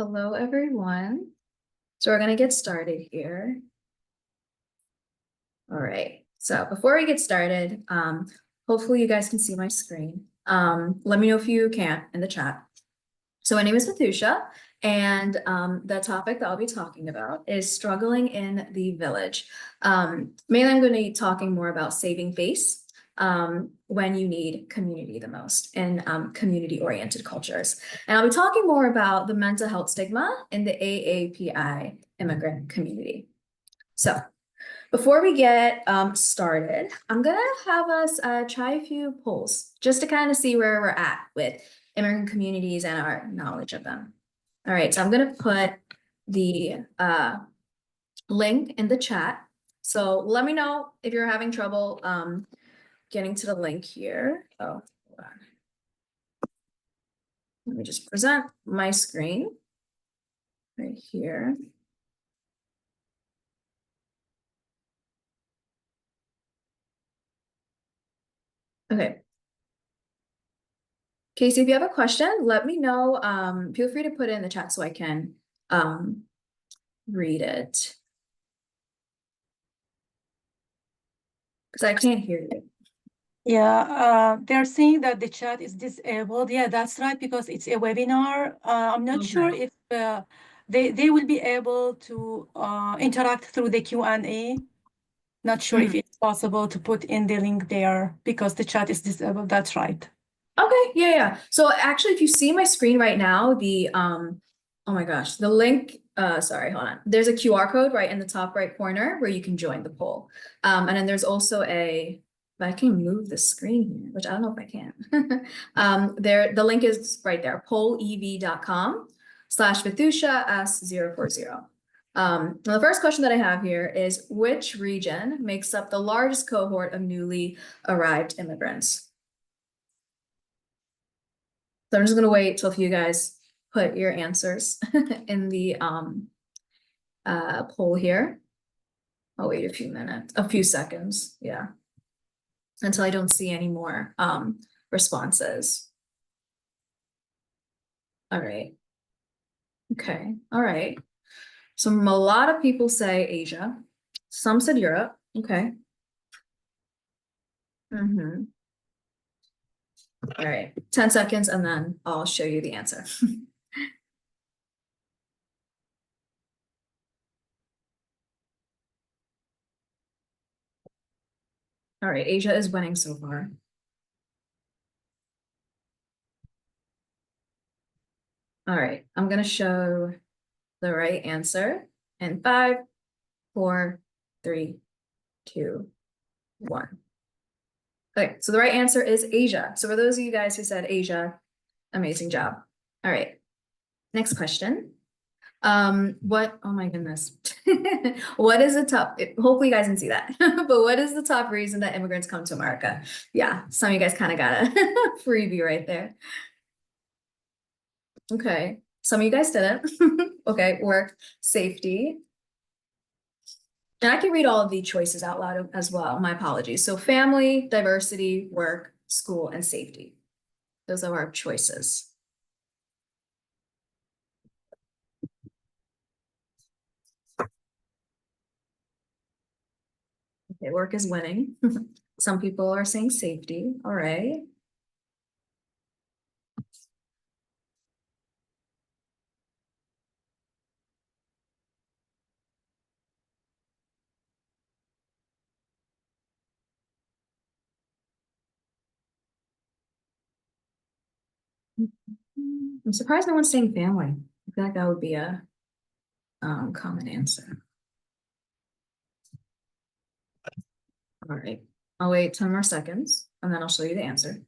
Hello, everyone. So we're going to get started here. All right. So before we get started, hopefully you guys can see my screen. Let me know if you can't in the chat. So my name is Mathusha, and the topic that I'll be talking about is struggling in the village. Mainly, I'm going to be talking more about saving face when you need community the most in community-oriented cultures. And I'll be talking more about the mental health stigma in the AAPI immigrant community. So before we get started, I'm gonna have us try a few polls just to kind of see where we're at with immigrant communities and our knowledge of them. All right, so I'm gonna put the link in the chat. So let me know if you're having trouble getting to the link here. Oh, hold on. Let me just present my screen right here. Okay. Casey, if you have a question, let me know. Feel free to put it in the chat so I can read it. Because I can't hear you. Yeah, they're saying that the chat is disabled. Yeah, that's right, because it's a webinar. I'm not sure if they will be able to interact through the Q&A. Not sure if it's possible to put in the link there because the chat is disabled. That's right. Okay, yeah. So actually, if you see my screen right now, the oh my gosh, the link, sorry, hold on. There's a QR code right in the top right corner where you can join the poll. And then there's also I can move the screen here, which I don't know if I can. The link is right there, pollev.com/Vithusha S040. The first question that I have here is, which region makes up the largest cohort of newly arrived immigrants? So I'm just gonna wait till you guys put your answers in the poll here. I'll wait a few seconds, yeah, until I don't see any more responses. All right. Okay. All right. So a lot of people say Asia. Some said Europe. Okay. All right. 10 seconds and then I'll show you the answer. All right. Asia is winning so far. All right. I'm going to show the right answer in 5, 4, 3, 2, 1. Okay, so the right answer is Asia. So for those of you guys who said Asia, amazing job. All right, next question. Oh my goodness. What is the top, hopefully you guys can see that, but what is the top reason that immigrants come to America? Yeah, some of you guys kind of got a freebie right there. Okay, some of you guys didn't. Okay, work, safety. And I can read all of the choices out loud as well. My apologies. So family, diversity, work, school, and safety. Those are our choices. Okay, work is winning. Some people are saying safety. All right. I'm surprised no one's saying family. I feel like that would be a common answer. All right, I'll wait 10 more seconds and then I'll show you the answer.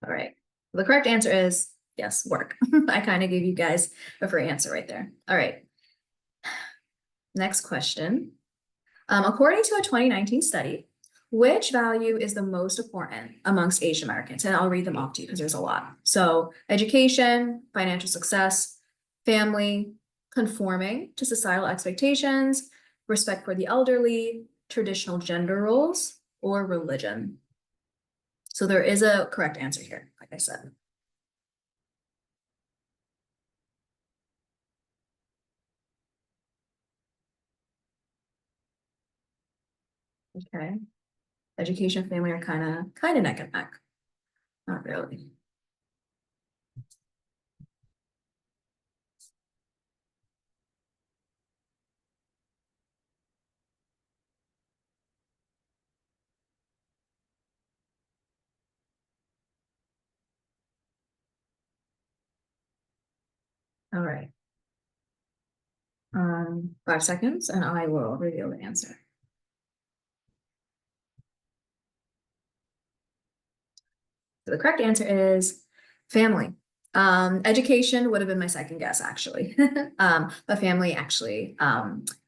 All right, the correct answer is yes, work. I kind of gave you guys a free answer right there. All right, next question. According to a 2019 study, which value is the most important amongst Asian Americans? And I'll read them off to you because there's a lot. So education, financial success, family, conforming to societal expectations, respect for the elderly, traditional gender roles, or religion. So there is a correct answer here, like I said. Okay. Education, family are kind of neck and neck. Not really. All right. 5 seconds and I will reveal the answer. So the correct answer is family. Education would have been my second guess, actually. But family actually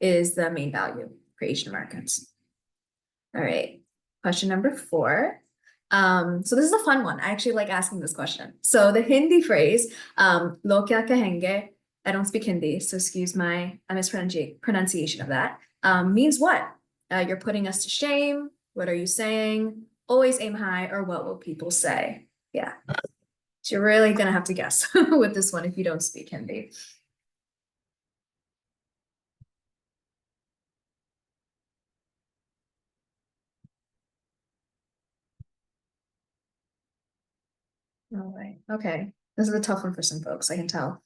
is the main value for Asian Americans. All right, question number 4. So this is a fun one. I actually like asking this question. So the Hindi phrase, lo kya kahenge, I don't speak Hindi, so excuse my mispronunciation of that, means what? You're putting us to shame. What are you saying? Always aim high, or what will people say? Yeah. So you're really gonna have to guess with this one if you don't speak Hindi. All right. Okay. This is a tough one for some folks, I can tell.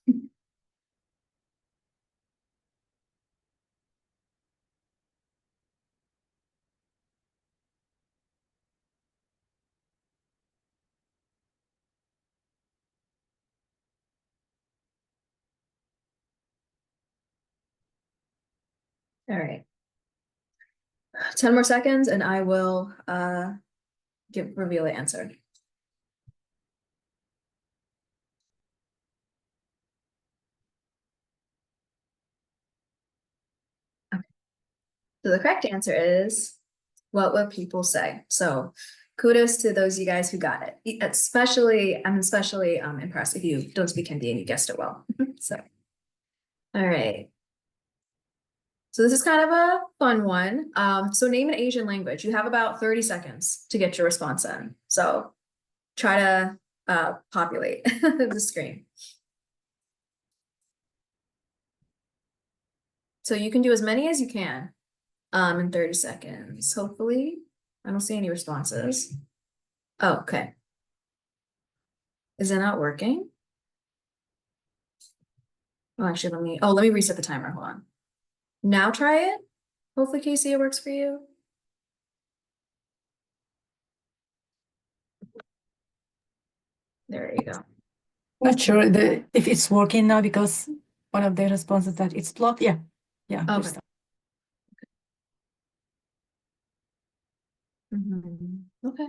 All right. 10 more seconds and I will reveal the answer. Okay. So the correct answer is, what would people say? So kudos to those of you guys who got it. I'm especially impressed if you don't speak Hindi and you guessed it well. So, all right. So this is kind of a fun one. So name an Asian language. You have about 30 seconds to get your response in. So try to populate the screen. So you can do as many as you can in 30 seconds, hopefully. I don't see any responses. Oh, okay. Is it not working? Oh, actually, let me reset the timer. Hold on. Now try it. Hopefully, Casey, it works for you. There you go. Not sure if it's working now because one of the responses that it's blocked. Yeah. Yeah. Okay. Okay.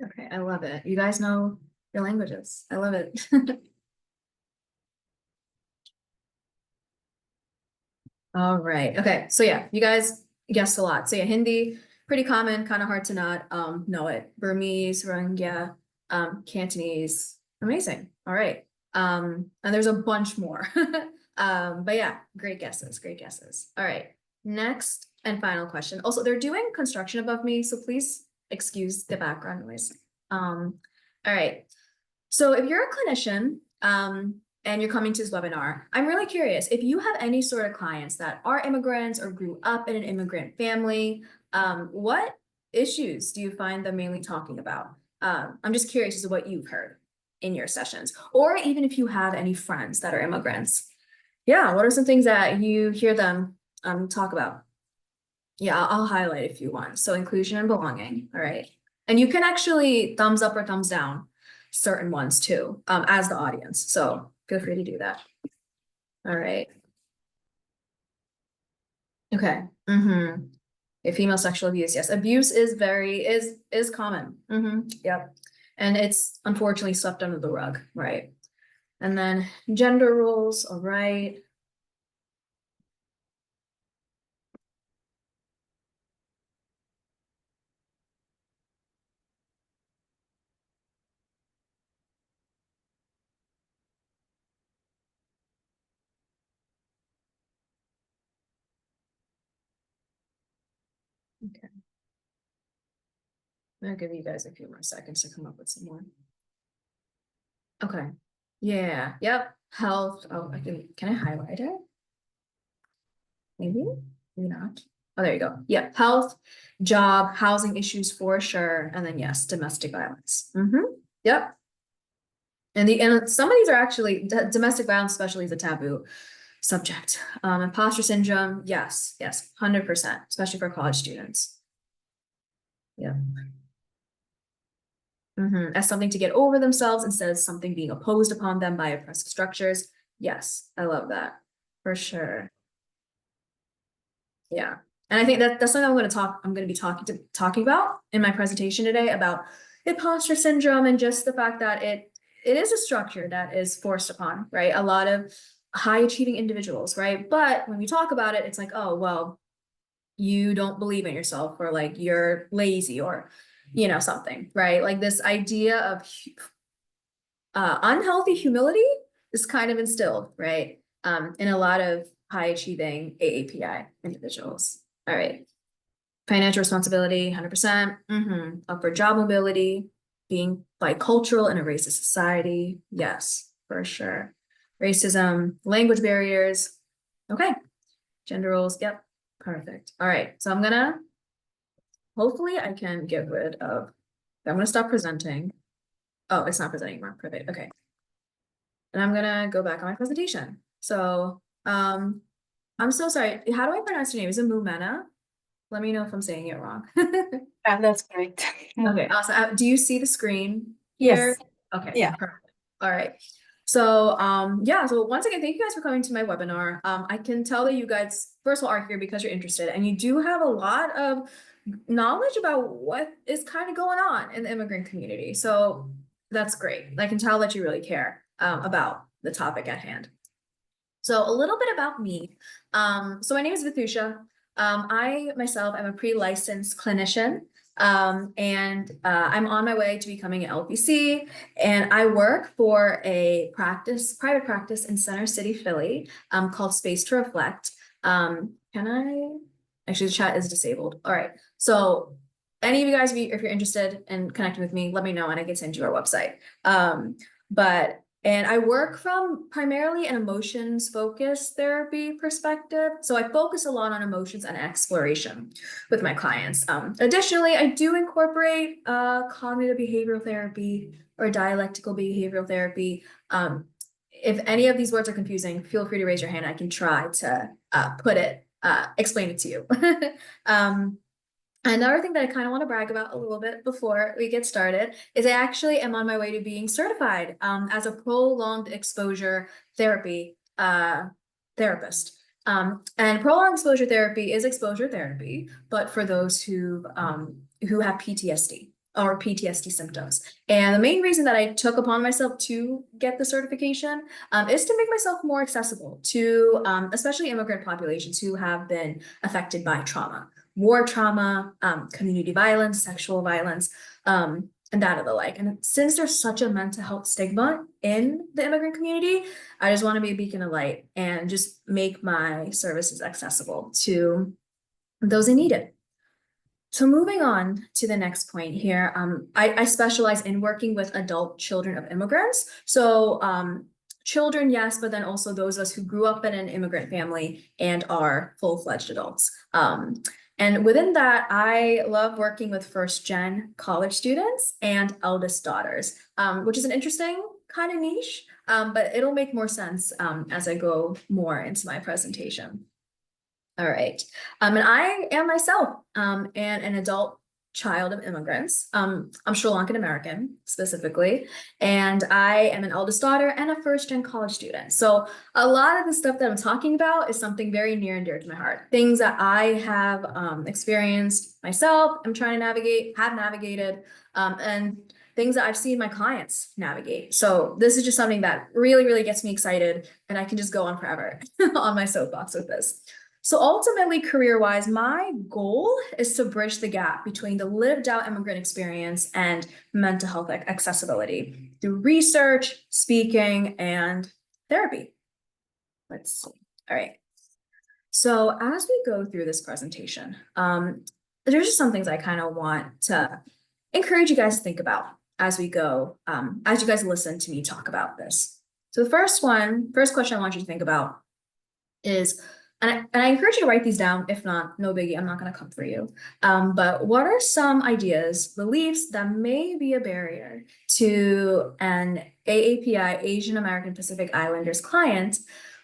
Okay, I love it. You guys know your languages. I love it. All right. Okay. So yeah, you guys guessed a lot. So yeah, Hindi, pretty common, kind of hard to not know it. Burmese, Rohingya, Cantonese, amazing. All right. And there's a bunch more. But yeah, great guesses, great guesses. All right. Next and final question. Also, they're doing construction above me, so please excuse the background noise. All right. So if you're a clinician, and you're coming to this webinar, I'm really curious if you have any sort of clients that are immigrants or grew up in an immigrant family, what issues do you find them mainly talking about? I'm just curious as to what you've heard in your sessions, or even if you have any friends that are immigrants. Yeah, what are some things that you hear them talk about? Yeah, I'll highlight a few ones. So inclusion and belonging, all right. And you can actually thumbs up or thumbs down certain ones too, as the audience. So feel free to do that. All right. Okay. Female sexual abuse, yes. Abuse is is common. Yep. And it's unfortunately swept under the rug, right? And then gender roles, all right. Okay. I'll give you guys a few more seconds to come up with some more. Okay. Yeah. Yep. Health. Oh, can I highlight it? Maybe, maybe not. Oh, there you go. Yeah. Health, job, housing issues for sure. And then yes, domestic violence. Yep. And some of these are actually domestic violence, especially is a taboo subject. Imposter syndrome, yes, 100%, especially for college students. Yeah. As something to get over themselves instead of something being opposed upon them by oppressive structures. Yes, I love that for sure. Yeah. And I think that's something I'm going to be talking about in my presentation today about imposter syndrome and just the fact that it is a structure that is forced upon, right? A lot of high achieving individuals, right? But when we talk about it, it's like, oh, well, you don't believe in yourself, or like you're lazy, or something, right? Like this idea of unhealthy humility is kind of instilled, right? In a lot of high achieving AAPI individuals. All right. Financial responsibility, 100%. Upward job mobility, being bicultural in a racist society. Yes, for sure. Racism, language barriers. Okay. Gender roles. Yep. Perfect. All right. So hopefully I can get rid of, I'm going to stop presenting. Oh, it's not presenting anymore. Perfect. Okay. And I'm gonna go back on my presentation. So, I'm so sorry. How do I pronounce your name? Is it Mumena? Let me know if I'm saying it wrong. Yeah, that's great. Okay, awesome. Do you see the screen here? Yes. Okay, Yeah. perfect. All right. So, yeah, so once again, thank you guys for coming to my webinar. I can tell that you guys, first of all, are here because you're interested, and you do have a lot of knowledge about what is kind of going on in the immigrant community. So that's great. I can tell that you really care about the topic at hand. So a little bit about me. So my name is Vithusha. I myself am a pre-licensed clinician, and I'm on my way to becoming an LPC, and I work for a private practice in Center City, Philly, called Space to Reflect. Can I? Actually, the chat is disabled. All right. So any of you guys, if you're interested in connecting with me, let me know and I can send you our website. And I work from primarily an emotions focused therapy perspective. So I focus a lot on emotions and exploration with my clients. Additionally, I do incorporate cognitive behavioral therapy or dialectical behavioral therapy. If any of these words are confusing, feel free to raise your hand. I can try to explain it to you. Another thing that I kind of want to brag about a little bit before we get started is I actually am on my way to being certified as a prolonged exposure therapy therapist. And prolonged exposure therapy is exposure therapy, but for those who have PTSD or PTSD symptoms. And the main reason that I took upon myself to get the certification is to make myself more accessible to especially immigrant populations who have been affected by trauma. War trauma, community violence, sexual violence, and that of the like. And since there's such a mental health stigma in the immigrant community, I just want to be a beacon of light and just make my services accessible to those in need it. So moving on to the next point here, I specialize in working with adult children of immigrants. So children, yes, but then also those of us who grew up in an immigrant family and are full-fledged adults. And within that, I love working with first-gen college students and eldest daughters, which is an interesting kind of niche, but it'll make more sense as I go more into my presentation. All right. And I am myself an adult child of immigrants. I'm Sri Lankan American specifically, and I am an eldest daughter and a first-gen college student. So a lot of the stuff that I'm talking about is something very near and dear to my heart. Things that I have experienced myself, I'm trying to have navigated, and things that I've seen my clients navigate. So this is just something that really, really gets me excited, and I can just go on forever on my soapbox with this. So ultimately, career-wise, my goal is to bridge the gap between the lived-out immigrant experience and mental health accessibility through research, speaking, and therapy. Let's see. All right. So as we go through this presentation, there's just some things I kind of want to encourage you guys to think about as we go, as you guys listen to me talk about this. So the first question I want you to think about is, and I encourage you to write these down. If not, no biggie, I'm not going to come for you. But what are some ideas, beliefs that may be a barrier to an AAPI, Asian American Pacific Islanders client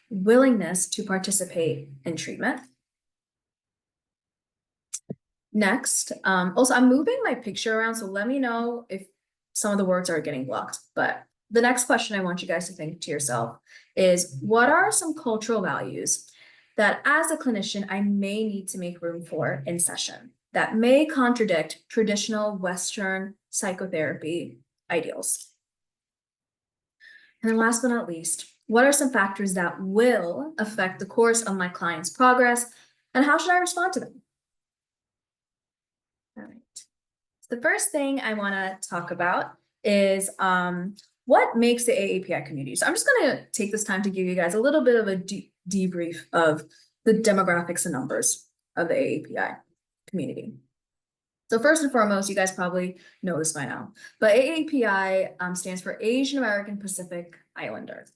willingness to participate in treatment? Next, also I'm moving my picture around, so let me know if some of the words are getting blocked. But the next question I want you guys to think to yourself is, what are some cultural values that as a clinician I may need to make room for in session that may contradict traditional Western psychotherapy ideals? And then last but not least, what are some factors that will affect the course of my client's progress, and how should I respond to them? All right. So the first thing I want to talk about is what makes the AAPI community. So I'm just going to take this time to give you guys a little bit of a debrief of the demographics and numbers of the AAPI community. So first and foremost, you guys probably know this by now, but AAPI stands for Asian American Pacific Islander.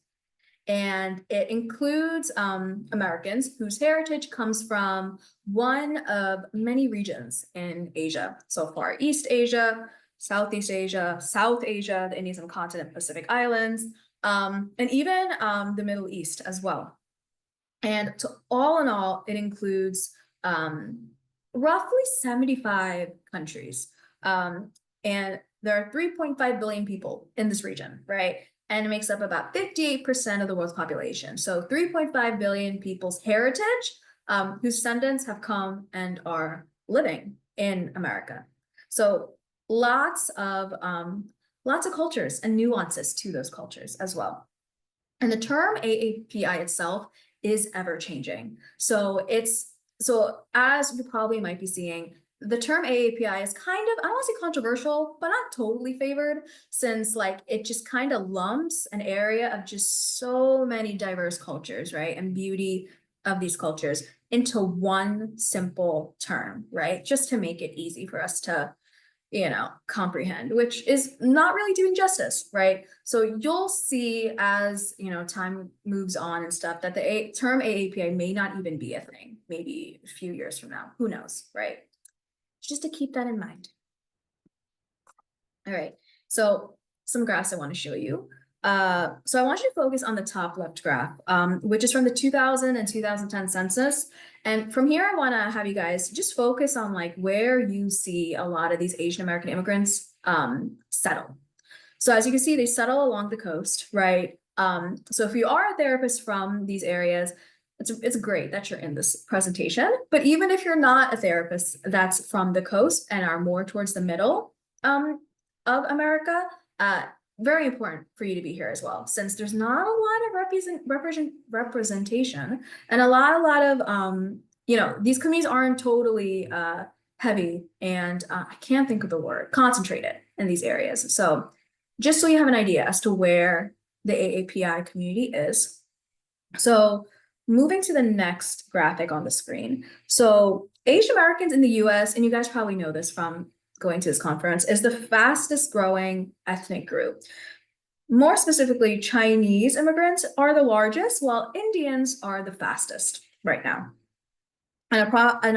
And it includes Americans whose heritage comes from one of many regions in Asia so far: East Asia, Southeast Asia, South Asia, the Indian subcontinent, Pacific Islands, and even the Middle East as well. And all in all, it includes roughly 75 countries. And there are 3.5 billion people in this region, right? And it makes up about 58% of the world's population. So 3.5 billion people's heritage, whose descendants have come and are living in America. So lots of cultures and nuances to those cultures as well. And the term AAPI itself is ever changing. So as you probably might be seeing, the term AAPI is kind of, I don't want to say controversial, but not totally favored, since like it just kind of lumps an area of just so many diverse cultures, right? And beauty of these cultures into one simple term, right? Just to make it easy for us to, comprehend, which is not really doing justice, right? So you'll see as, time moves on and stuff that the term AAPI may not even be a thing, maybe a few years from now, who knows, right? Just to keep that in mind. All right, so some graphs I want to show you. So I want you to focus on the top left graph, which is from the 2000 and 2010 census. And from here, I want to have you guys just focus on like where you see a lot of these Asian American immigrants settle. So as you can see, they settle along the coast, right? So if you are a therapist from these areas, it's great that you're in this presentation. But even if you're not a therapist that's from the coast and are more towards the middle of America, very important for you to be here as well, since there's not a lot of representation, and a lot of these communities aren't totally heavy, and I can't think of the word, concentrated in these areas. So just so you have an idea as to where the AAPI community is. So moving to the next graphic on the screen. So Asian Americans in the US, and you guys probably know this from going to this conference, is the fastest growing ethnic group. More specifically, Chinese immigrants are the largest, while Indians are the fastest right now. And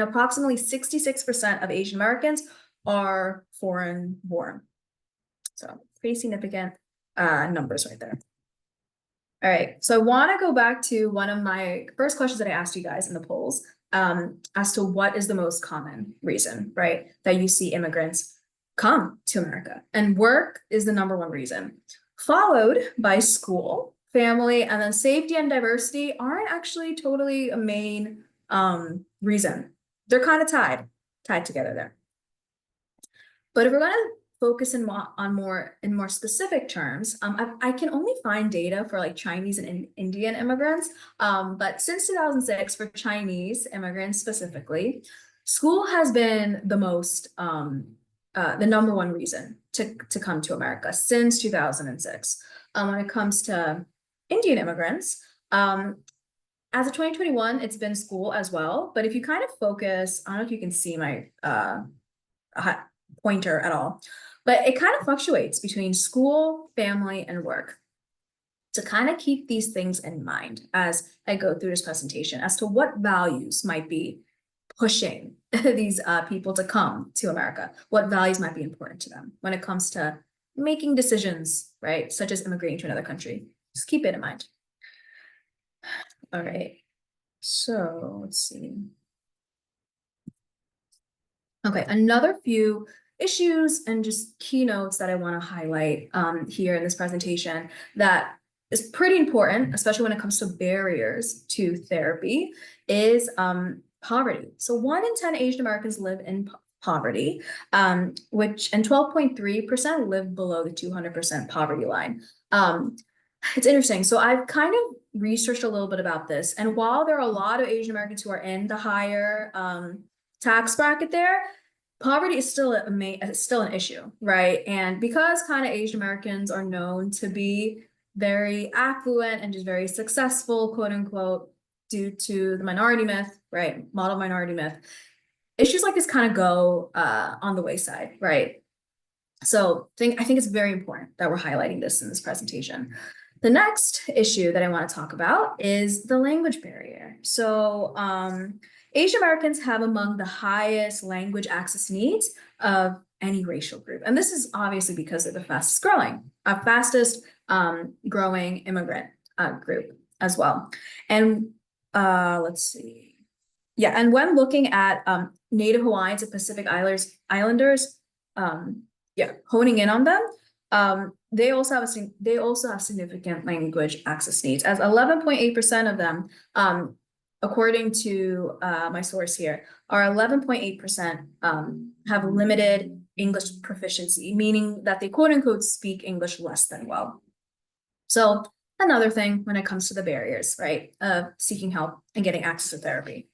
approximately 66% of Asian Americans are foreign born. So pretty significant numbers right there. All right, so I want to go back to one of my first questions that I asked you guys in the polls, as to what is the most common reason, right, that you see immigrants come to America. And work is the #1 reason, followed by school, family, and then safety and diversity aren't actually totally a main reason. They're kind of tied together there. But if we're going to focus in more specific terms, I can only find data for like Chinese and Indian immigrants. But since 2006, for Chinese immigrants specifically, school has been the most the #1 reason to come to America since 2006. When it comes to Indian immigrants, as of 2021, it's been school as well. But if you kind of focus, I don't know if you can see my pointer at all, but it kind of fluctuates between school, family, and work. To kind of keep these things in mind as I go through this presentation as to what values might be pushing these people to come to America, what values might be important to them when it comes to making decisions, right? Such as immigrating to another country. Just keep it in mind. All right. So let's see. Okay, another few issues and just keynotes that I want to highlight here in this presentation that is pretty important, especially when it comes to barriers to therapy, is poverty. So 1 in 10 Asian Americans live in poverty, which and 12.3% live below the 200% poverty line. It's interesting. So I've kind of researched a little bit about this, and while there are a lot of Asian Americans who are in the higher tax bracket there, poverty is still still an issue, right? And because kind of Asian Americans are known to be very affluent and just very successful, quote unquote, due to the minority myth, right? Model minority myth, issues like this kind of go on the wayside, right? So I think it's very important that we're highlighting this in this presentation. The next issue that I want to talk about is the language barrier. So Asian Americans have among the highest language access needs of any racial group. And this is obviously because they're the fastest growing immigrant group as well. And let's see. Yeah, and when looking at Native Hawaiians and Pacific Islanders, yeah, honing in on them, they also have significant language access needs, as 11.8% of them, according to my source here, are 11.8% have limited English proficiency, meaning that they quote unquote speak English less than well. So another thing when it comes to the barriers, right, of seeking help and getting access to therapy.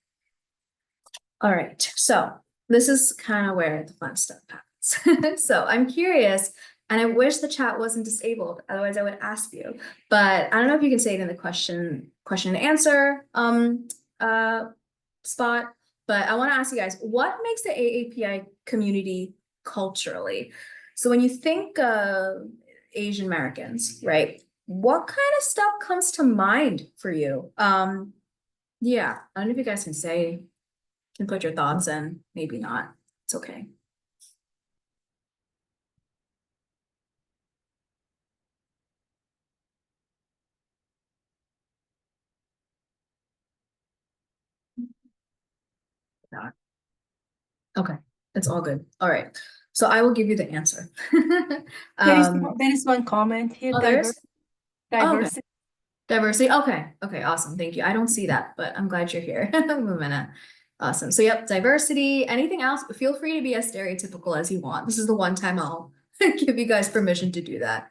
All right, so this is kind of where the fun stuff happens. So I'm curious, and I wish the chat wasn't disabled, otherwise I would ask you, but I don't know if you can say it in the question and answer spot, but I want to ask you guys, what makes the AAPI community culturally? So when you think of Asian Americans, right, what kind of stuff comes to mind for you? Yeah, I don't know if you guys can put your thoughts in, maybe not. It's okay. Not. Okay, it's all good. All right. So I will give you the answer. There is one comment here, Others? Oh, okay. diversity. Diversity. Okay. Okay. Awesome. Thank you. I don't see that, but I'm glad you're here. A minute. Awesome. So yep, diversity. Anything else? Feel free to be as stereotypical as you want. This is the one time I'll give you guys permission to do that.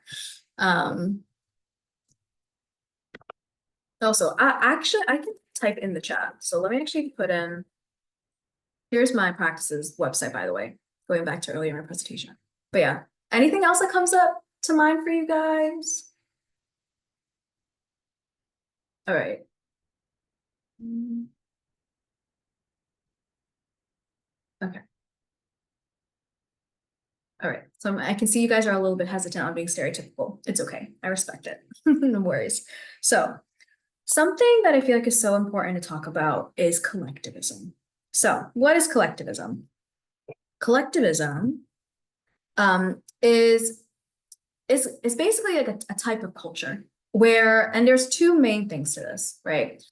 Also, I can type in the chat. So let me actually put in, here's my practices website, by the way, going back to earlier in my presentation. But yeah, anything else that comes up to mind for you guys? All right. Okay. All right. So I can see you guys are a little bit hesitant on being stereotypical. It's okay. I respect it. No worries. So something that I feel like is so important to talk about is collectivism. So what is collectivism? Collectivism is basically like a type of culture where, and there's two main things to this, right?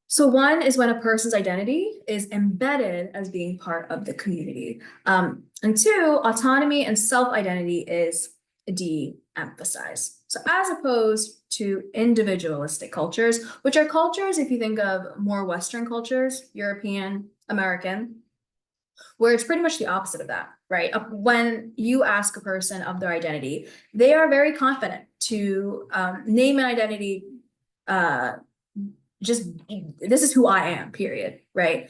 So one is when a person's identity is embedded as being part of the community. And two, autonomy and self-identity is de-emphasized. So as opposed to individualistic cultures, which are cultures, if you think of more Western cultures, European, American, where it's pretty much the opposite of that, right? When you ask a person of their identity, they are very confident to name an identity, just this is who I am, period, right?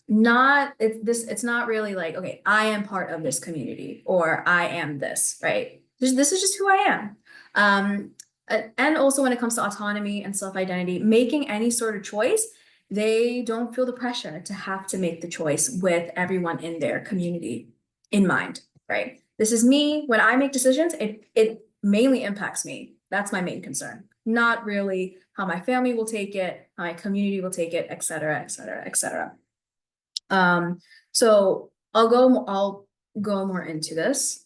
It's not really like, okay, I am part of this community or I am this, right? This is just who I am. And also when it comes to autonomy and self-identity, making any sort of choice, they don't feel the pressure to have to make the choice with everyone in their community in mind, right? This is me. When I make decisions, it mainly impacts me. That's my main concern, not really how my family will take it, how my community will take it, et cetera, et cetera, et cetera. So I'll go more into this.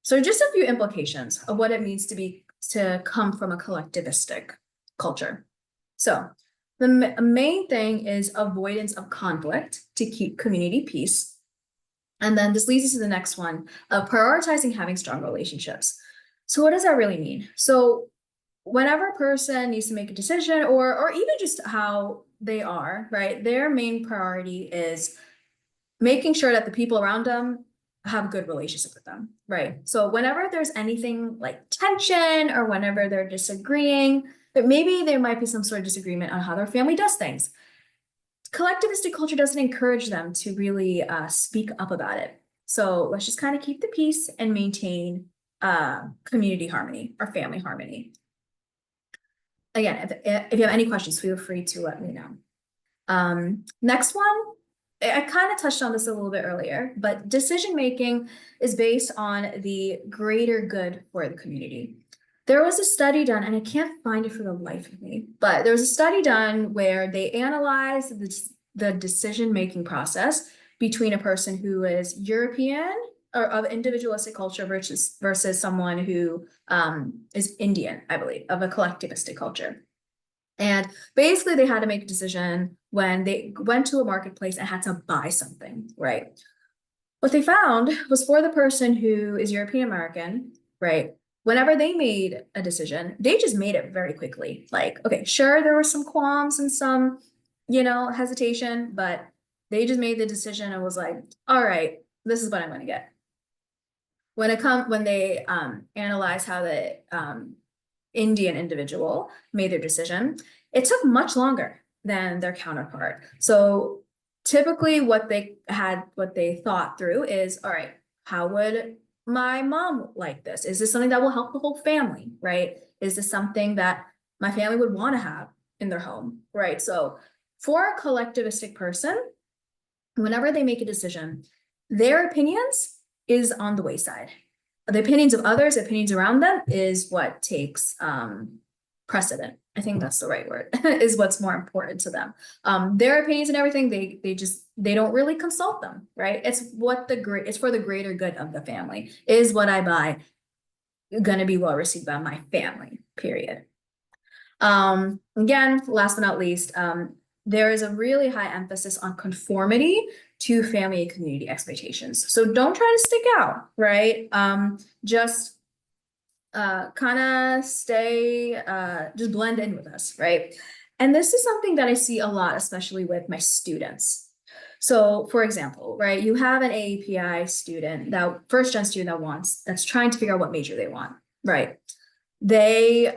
So just a few implications of what it means to come from a collectivistic culture. So the main thing is avoidance of conflict to keep community peace. And then this leads us to the next one of prioritizing having strong relationships. So what does that really mean? So whenever a person needs to make a decision or even just how they are, right? Their main priority is making sure that the people around them have a good relationship with them, right? So whenever there's anything like tension or whenever they're disagreeing, but maybe there might be some sort of disagreement on how their family does things. Collectivistic culture doesn't encourage them to really speak up about it. So let's just kind of keep the peace and maintain community harmony or family harmony. Again, if you have any questions, feel free to let me know. Next one, I kind of touched on this a little bit earlier, but decision making is based on the greater good for the community. There was a study done, and I can't find it for the life of me, but there was a study done where they analyzed the decision making process between a person who is European or of individualistic culture versus someone who is Indian, I believe, of a collectivistic culture. And basically, they had to make a decision when they went to a marketplace and had to buy something, right? What they found was for the person who is European American, right? Whenever they made a decision, they just made it very quickly. Like, okay, sure, there were some qualms and some, hesitation, but they just made the decision and was like, all right, this is what I'm going to get. When they analyze how the Indian individual made their decision, it took much longer than their counterpart. So typically what they thought through is, all right, how would my mom like this? Is this something that will help the whole family, right? Is this something that my family would want to have in their home, right? So for a collectivistic person, whenever they make a decision, their opinions is on the wayside. The opinions of others, opinions around them is what takes precedent. I think that's the right word, is what's more important to them. Their opinions and everything, they don't really consult them, right? It's for the greater good of the family. Is what I buy gonna be well received by my family, period. Again, last but not least, there is a really high emphasis on conformity to family and community expectations. So don't try to stick out, right? Just kind of stay, just blend in with us, right? And this is something that I see a lot, especially with my students. So for example, right, you have an AAPI student, that first gen student that's trying to figure out what major they want, right? They,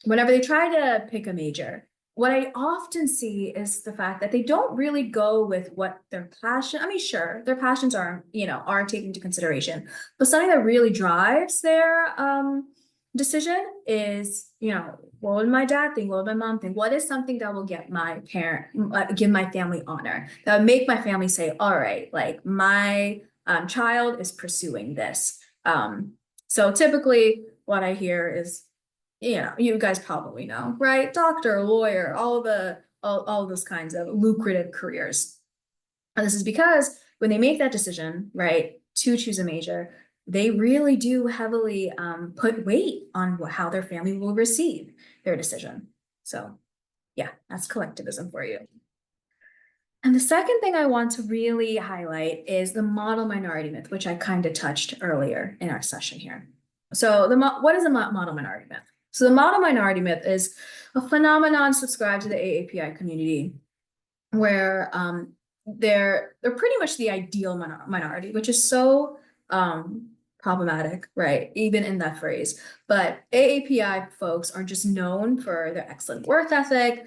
whenever they try to pick a major, what I often see is the fact that they don't really go with what their passion. I mean, sure, their passions are taken into consideration, but something that really drives their decision is, what would my dad think? What would my mom think? What is something that will give my family honor? That would make my family say, all right, like my child is pursuing this. So typically what I hear is, you guys probably know, right? Doctor, lawyer, all those kinds of lucrative careers. And this is because when they make that decision, right, to choose a major, they really do heavily put weight on how their family will receive their decision. So yeah, that's collectivism for you. And the second thing I want to really highlight is the model minority myth, which I kind of touched earlier in our session here. So what is a model minority myth? So the model minority myth is a phenomenon subscribed to the AAPI community where they're pretty much the ideal minority, which is so problematic, right? Even in that phrase. But AAPI folks are just known for their excellent work ethic,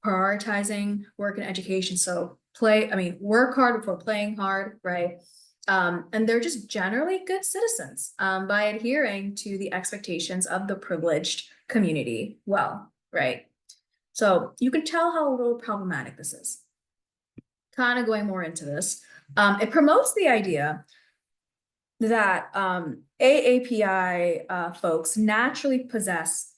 prioritizing work and education. So work hard before playing hard, right? And they're just generally good citizens by adhering to the expectations of the privileged community well, right? So you can tell how a little problematic this is. Kind of going more into this. It promotes the idea that AAPI folks naturally possess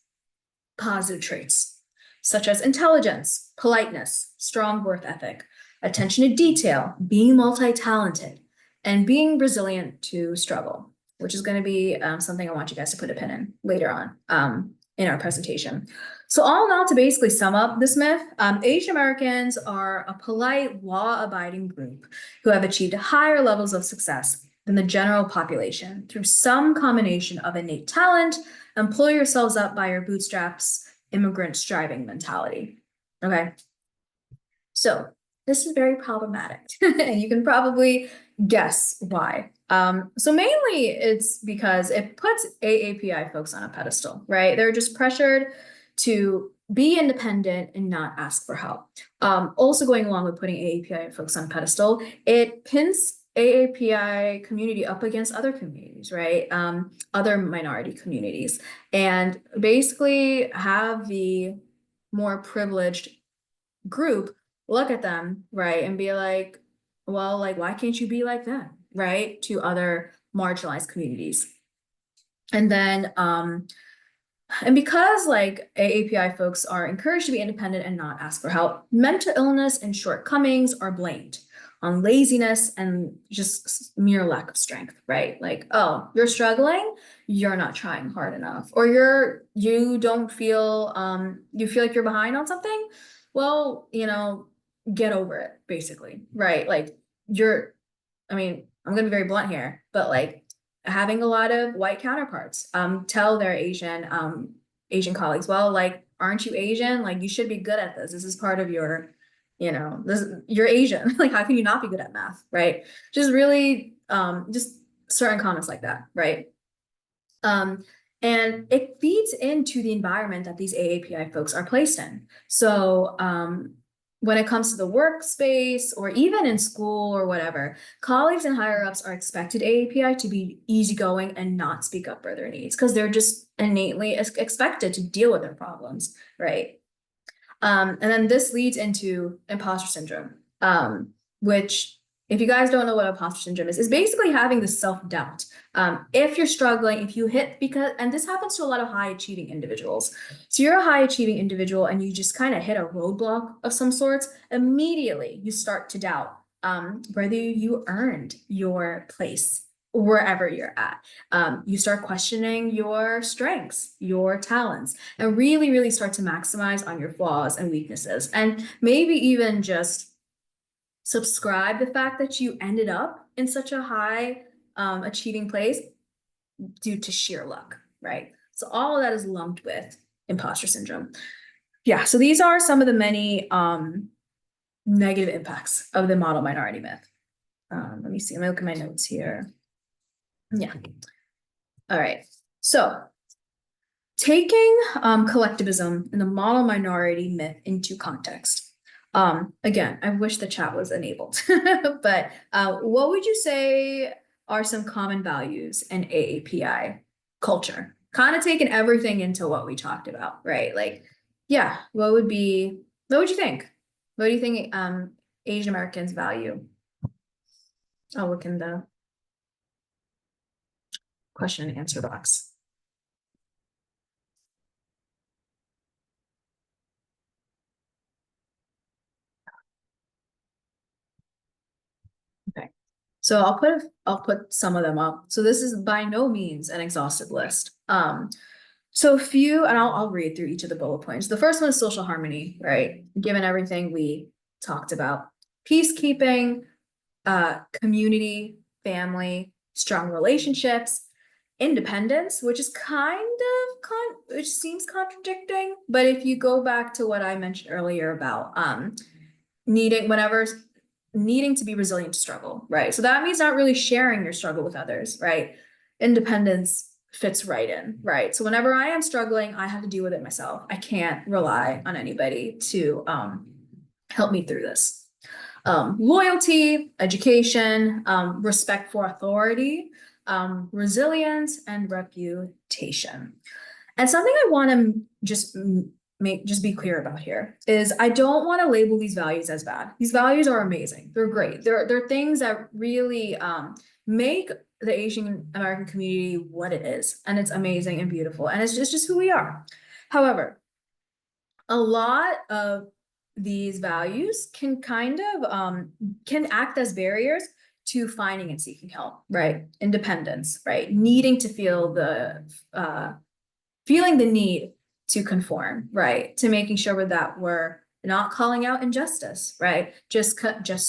positive traits, such as intelligence, politeness, strong work ethic, attention to detail, being multi-talented, and being resilient to struggle, which is going to be something I want you guys to put a pin in later on in our presentation. So all in all, to basically sum up this myth, Asian Americans are a polite, law-abiding group who have achieved higher levels of success than the general population through some combination of innate talent and pull yourselves up by your bootstraps, immigrant striving mentality. Okay. So this is very problematic, and you can probably guess why. So mainly it's because it puts AAPI folks on a pedestal, right? They're just pressured to be independent and not ask for help. Also going along with putting AAPI folks on a pedestal, it pins AAPI community up against other communities, right? Other minority communities, and basically have the more privileged group look at them, right, and be like, well, like, why can't you be like them, right, to other marginalized communities. And then and because like AAPI folks are encouraged to be independent and not ask for help, mental illness and shortcomings are blamed on laziness and just mere lack of strength, right? Like, oh, you're struggling, you're not trying hard enough, or you don't feel you feel like you're behind on something. Well, get over it, basically, right? Like I mean, I'm gonna be very blunt here, but like having a lot of white counterparts tell their Asian colleagues, well, like, aren't you Asian? Like, you should be good at this. This is part of your, you're Asian. Like, how can you not be good at math, right? Just really just certain comments like that, right? And it feeds into the environment that these AAPI folks are placed in. So when it comes to the workspace or even in school or whatever, colleagues and higher ups are expected AAPI to be easygoing and not speak up for their needs because they're just innately expected to deal with their problems, right? And then this leads into imposter syndrome, which, if you guys don't know what imposter syndrome is basically having the self-doubt. If you're struggling, if you hit, and this happens to a lot of high achieving individuals. So you're a high achieving individual and you just kind of hit a roadblock of some sorts, immediately you start to doubt whether you earned your place wherever you're at. You start questioning your strengths, your talents, and really, really start to maximize on your flaws and weaknesses. And maybe even just subscribe the fact that you ended up in such a high achieving place due to sheer luck, right? So all of that is lumped with imposter syndrome. Yeah, so these are some of the many negative impacts of the model minority myth. Let me see, let me look at my notes here. Yeah. All right. So taking collectivism and the model minority myth into context. Again, I wish the chat was enabled, but what would you say are some common values in AAPI culture? Kind of taking everything into what we talked about, right? Like, yeah, what would you think? What do you think Asian Americans value? I'll look in the question and answer box. Okay. So I'll put some of them up. So this is by no means an exhaustive list. So a few, and I'll read through each of the bullet points. The first one is social harmony, right? Given everything we talked about, peacekeeping, community, family, strong relationships, independence, which is which seems contradicting. But if you go back to what I mentioned earlier about needing to be resilient to struggle, right? So that means not really sharing your struggle with others, right? Independence fits right in, right? So whenever I am struggling, I have to deal with it myself. I can't rely on anybody to help me through this. Loyalty, education, respect for authority, resilience, and reputation. And something I want to just be clear about here is I don't want to label these values as bad. These values are amazing. They're great. They're things that really make the Asian American community what it is. And it's amazing and beautiful. And it's just who we are. However, a lot of these values can kind of can act as barriers to finding and seeking help, right? Independence, right? Needing to feel the feeling the need to conform, right? To making sure that we're not calling out injustice, right? Just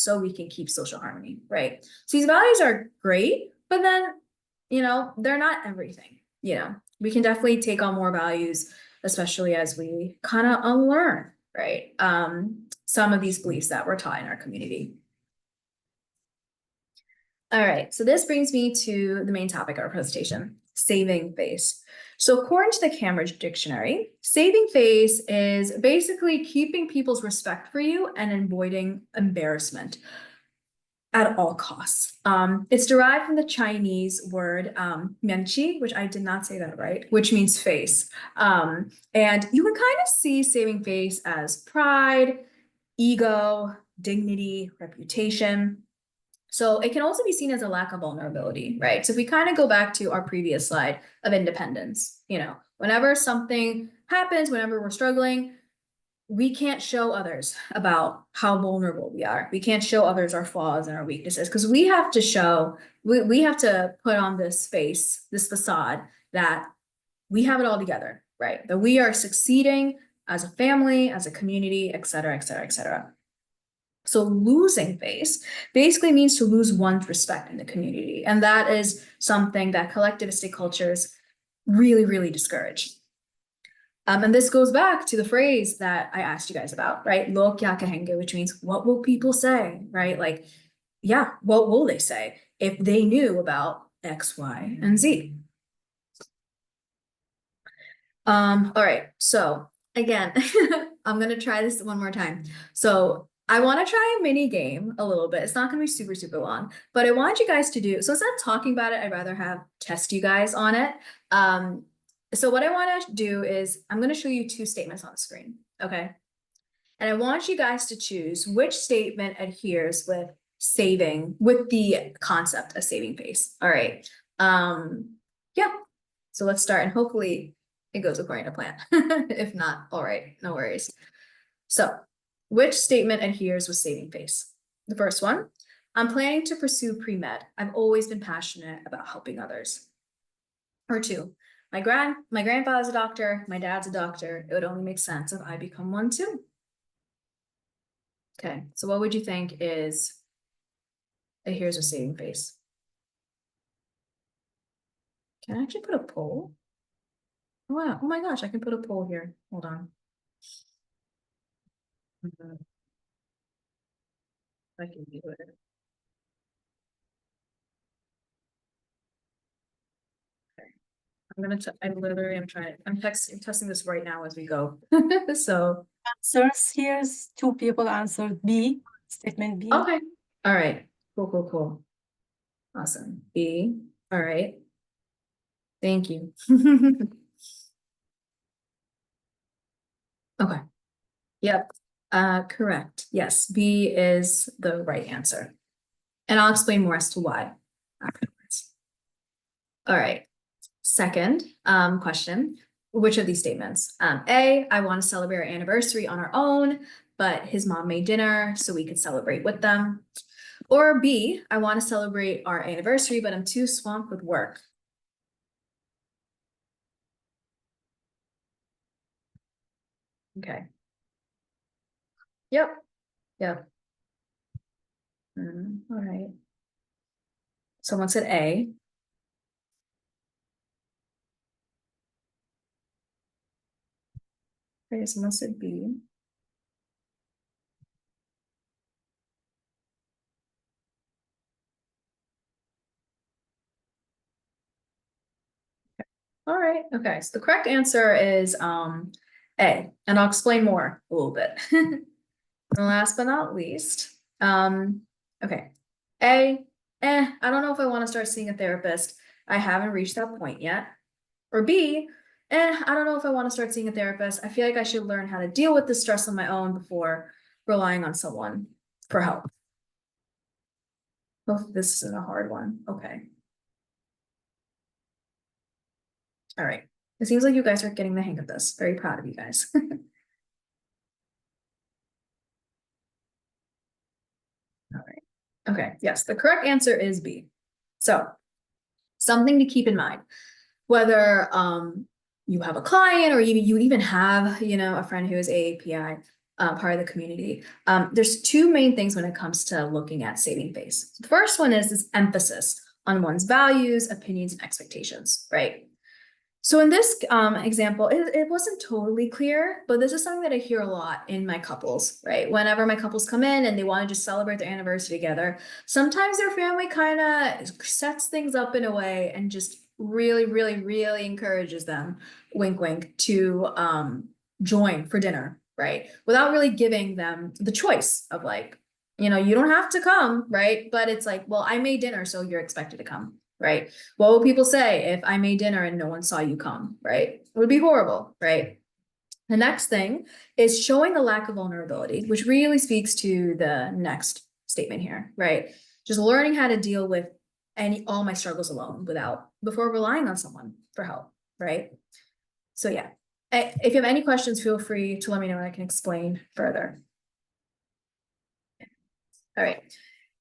so we can keep social harmony, right? So these values are great, but then, they're not everything. We can definitely take on more values, especially as we kind of unlearn, right? Some of these beliefs that we're taught in our community. All right, so this brings me to the main topic of our presentation, saving face. So according to the Cambridge Dictionary, saving face is basically keeping people's respect for you and avoiding embarrassment at all costs. It's derived from the Chinese word mianqi, which I did not say that right, which means face. And you can kind of see saving face as pride, ego, dignity, reputation. So it can also be seen as a lack of vulnerability, right? So if we kind of go back to our previous slide of independence, whenever something happens, whenever we're struggling, we can't show others about how vulnerable we are. We can't show others our flaws and our weaknesses because we have to we have to put on this face, this facade that we have it all together, right? That we are succeeding as a family, as a community, et cetera, et cetera, et cetera. So losing face basically means to lose one's respect in the community. And that is something that collectivistic cultures really, really discourage. And this goes back to the phrase that I asked you guys about, right? Log kya kahenge, which means what will people say, right? Like, yeah, what will they say if they knew about X, Y, and Z? All right, so again, I'm gonna try this one more time. So I want to try a mini game a little bit. It's not gonna be super, super long, but I want you guys to do, so instead of talking about it, I'd rather have test you guys on it. So what I want to do is I'm going to show you two statements on the screen, okay? And I want you guys to choose which statement adheres with the concept of saving face. All right. Yeah. So let's start and hopefully it goes according to plan. If not, all right, no worries. So which statement adheres with saving face? The first one, I'm planning to pursue pre-med. I've always been passionate about helping others. Or two, my grandfather's a doctor, my dad's a doctor. It would only make sense if I become one too. Okay, so what would you think is here's a saving face? Can I actually put a poll? Wow, oh my gosh, I can put a poll here. Hold on. I can do it. I'm testing this right now as we go. So Answers, here's two people answered B, statement B. okay. All right. Cool. Awesome. B. All right. Thank you. Okay. Yep. Correct. Yes, B is the right answer. And I'll explain more as to why afterwards. All right. Second question. Which of these statements? A, I want to celebrate our anniversary on our own, but his mom made dinner so we could celebrate with them. Or B, I want to celebrate our anniversary, but I'm too swamped with work. Okay. Yep. All right. Someone said A. Okay, someone said B. All right, okay, so the correct answer is A, and I'll explain more a little bit. And last but not least, okay, A, I don't know if I want to start seeing a therapist. I haven't reached that point yet. Or B, I don't know if I want to start seeing a therapist. I feel like I should learn how to deal with the stress on my own before relying on someone for help. Oh, this isn't a hard one. Okay. All right. It seems like you guys are getting the hang of this. Very proud of you guys. All right. Okay. Yes, the correct answer is B. So something to keep in mind, whether you have a client or you even have, a friend who is AAPI, part of the community. There's two main things when it comes to looking at saving face. The first one is this emphasis on one's values, opinions, and expectations, right? So in this example, it wasn't totally clear, but this is something that I hear a lot in my couples, right? Whenever my couples come in and they want to just celebrate their anniversary together, sometimes their family kind of sets things up in a way and just really, really, really encourages them, wink, wink, to join for dinner, right? Without really giving them the choice of like, you don't have to come, right? But it's like, well, I made dinner, so you're expected to come, right? What will people say if I made dinner and no one saw you come, right? It would be horrible, right? The next thing is showing a lack of vulnerability, which really speaks to the next statement here, right? Just learning how to deal with all my struggles alone before relying on someone for help, right? So yeah, if you have any questions, feel free to let me know and I can explain further. All right.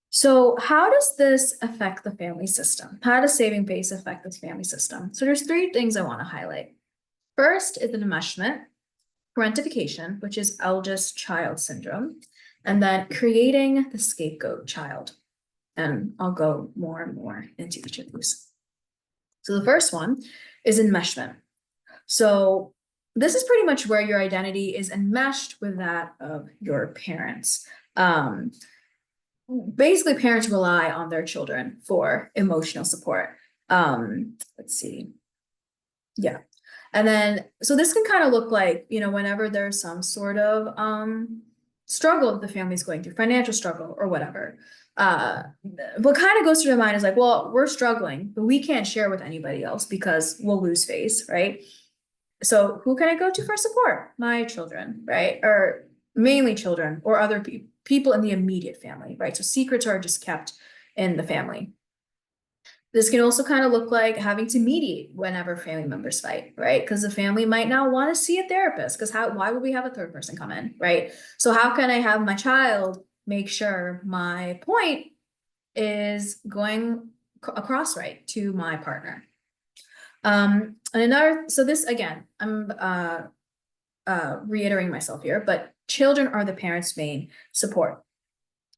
So how does this affect the family system? How does saving face affect this family system? So there's three things I want to highlight. First is an enmeshment, parentification, which is eldest child syndrome, and then creating the scapegoat child. And I'll go more and more into each of these. So the first one is enmeshment. So this is pretty much where your identity is enmeshed with that of your parents. Basically parents rely on their children for emotional support. Let's see. Yeah. And then, so this can kind of look like, whenever there's some sort of struggle that the family's going through, financial struggle or whatever. What kind of goes through their mind is like, well, we're struggling, but we can't share with anybody else because we'll lose face, right? So who can I go to for support? My children, right? Or mainly children or other people in the immediate family, right? So secrets are just kept in the family. This can also kind of look like having to mediate whenever family members fight, right? Because the family might not want to see a therapist because why would we have a third person come in, right? So how can I have my child make sure my point is going across right to my partner? So this again, I'm reiterating myself here, but children are the parents' main support.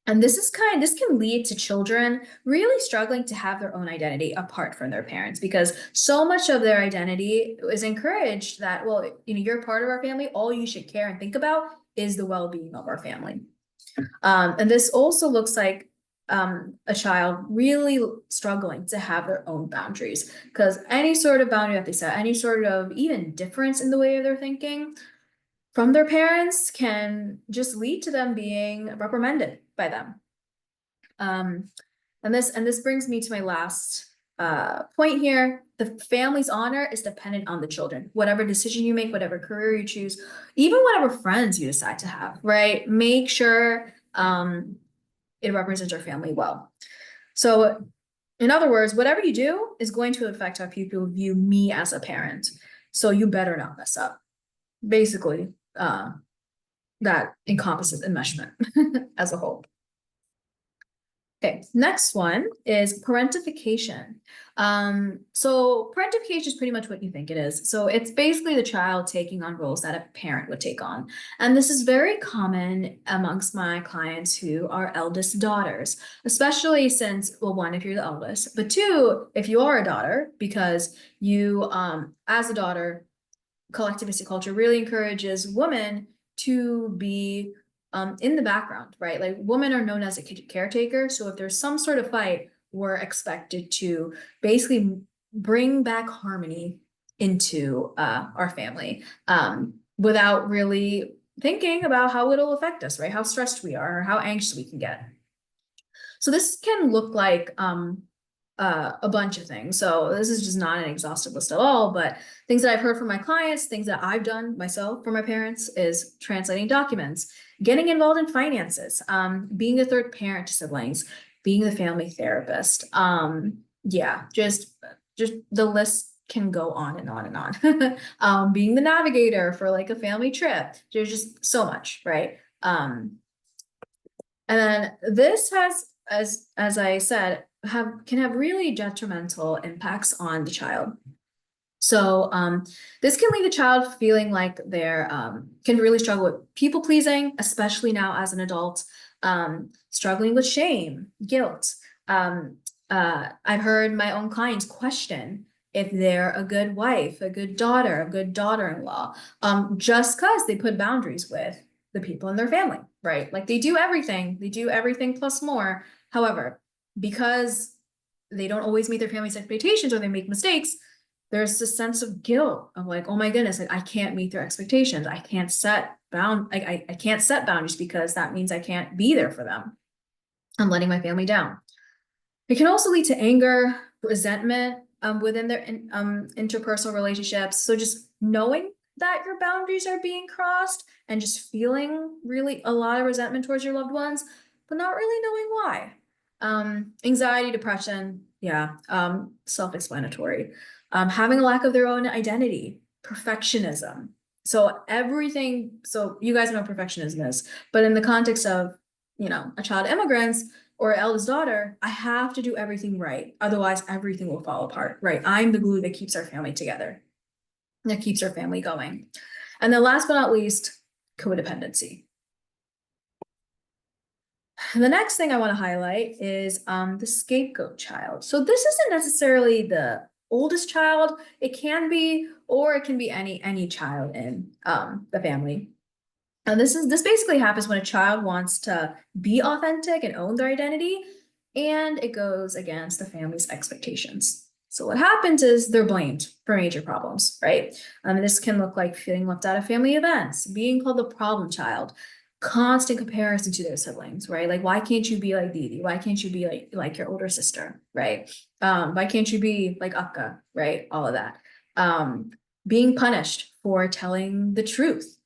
And this can lead to children really struggling to have their own identity apart from their parents because so much of their identity is encouraged that, well, you're part of our family. All you should care and think about is the well-being of our family. And this also looks like a child really struggling to have their own boundaries because any sort of boundary that they set, any sort of even difference in the way they're thinking from their parents can just lead to them being reprimanded by them. And this brings me to my last point here. The family's honor is dependent on the children. Whatever decision you make, whatever career you choose, even whatever friends you decide to have, right? Make sure it represents your family well. So in other words, whatever you do is going to affect how people view me as a parent. So you better not mess up. Basically, that encompasses enmeshment as a whole. Okay, next one is parentification. So parentification is pretty much what you think it is. So it's basically the child taking on roles that a parent would take on. And this is very common amongst my clients who are eldest daughters, especially since, well, one, if you're the eldest, but two, if you are a daughter, because you, as a daughter, collectivistic culture really encourages women to be in the background, right? Like women are known as a caretaker. So if there's some sort of fight, we're expected to basically bring back harmony into our family without really thinking about how it'll affect us, right? How stressed we are, or how anxious we can get. So this can look like a bunch of things. So this is just not an exhaustive list at all, but things that I've heard from my clients, things that I've done myself for my parents is translating documents, getting involved in finances, being a third parent to siblings, being the family therapist. Yeah, just the list can go on and on and on. Being the navigator for like a family trip. There's just so much, right? And then this has, as I said, can have really detrimental impacts on the child. So this can leave the child feeling like they're can really struggle with people pleasing, especially now as an adult, struggling with shame, guilt. I've heard my own clients question if they're a good wife, a good daughter, a good daughter-in-law, just because they put boundaries with the people in their family, right? Like they do everything plus more. However, because they don't always meet their family's expectations or they make mistakes, there's this sense of guilt of like, oh my goodness, like I can't meet their expectations. I can't set I can't set boundaries because that means I can't be there for them. I'm letting my family down. It can also lead to anger, resentment within their interpersonal relationships. So just knowing that your boundaries are being crossed and just feeling really a lot of resentment towards your loved ones, but not really knowing why. Anxiety, depression, yeah, self-explanatory. Having a lack of their own identity, perfectionism. So everything, so you guys know what perfectionism is, but in the context of, a child of immigrants, or eldest daughter, I have to do everything right. Otherwise, everything will fall apart, right? I'm the glue that keeps our family together, that keeps our family going. And then last but not least, codependency. And the next thing I want to highlight is the scapegoat child. So this isn't necessarily the oldest child. It can be, or it can be any child in the family. And this basically happens when a child wants to be authentic and own their identity, and it goes against the family's expectations. So what happens is they're blamed for major problems, right? This can look like feeling left out of family events, being called the problem child, constant comparison to their siblings, right? Like, why can't you be like Didi? Why can't you be like your older sister, right? Why can't you be like Akka, right? All of that. Being punished for telling the truth,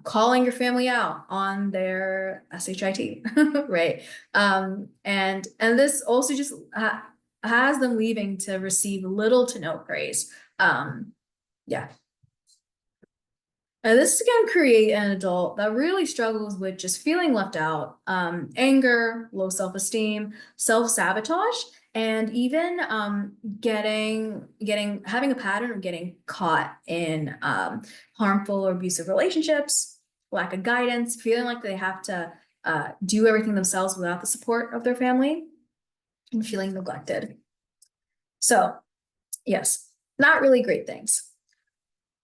calling your family out on their SHIT, right? And this also just has them leaving to receive little to no praise. Yeah. And this can create an adult that really struggles with just feeling left out, anger, low self-esteem, self-sabotage, and even having a pattern of getting caught in harmful or abusive relationships, lack of guidance, feeling like they have to do everything themselves without the support of their family, and feeling neglected. So, yes, not really great things.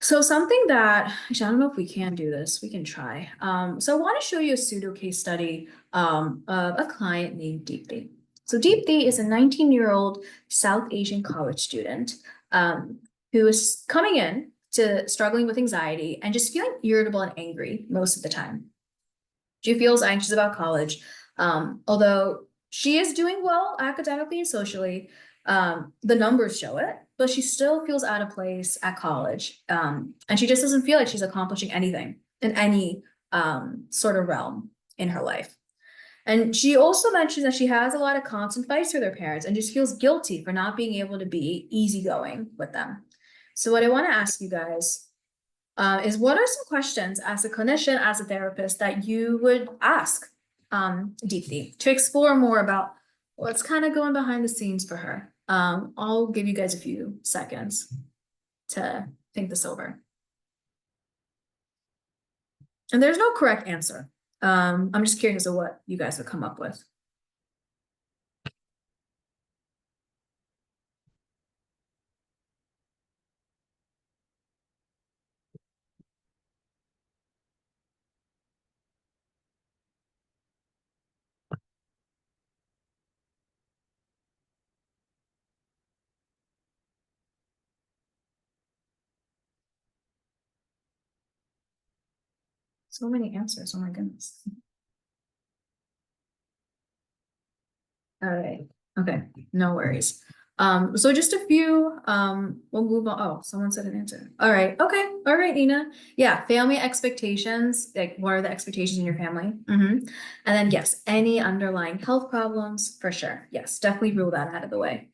So something that, actually, I don't know if we can do this, we can try. So I want to show you a pseudo case study of a client named Deepthi. So Deepthi is a 19-year-old South Asian college student who is coming in to struggling with anxiety and just feeling irritable and angry most of the time. She feels anxious about college, although she is doing well academically and socially. The numbers show it, but she still feels out of place at college. And she just doesn't feel like she's accomplishing anything in any sort of realm in her life. And she also mentions that she has a lot of constant fights with her parents and just feels guilty for not being able to be easygoing with them. So what I want to ask you guys is, what are some questions as a clinician, as a therapist, that you would ask Deepthi to explore more about what's kind of going behind the scenes for her? I'll give you guys a few seconds to think this over. And there's no correct answer. I'm just curious of what you guys would come up with. So many answers. Oh my goodness. All right. Okay. No worries. So just a few, we'll move on. Oh, someone said an answer. All right. Okay. All right, Nina. Yeah. Family expectations. Like, what are the expectations in your family? And then, yes, any underlying health problems for sure. Yes, definitely rule that out of the way.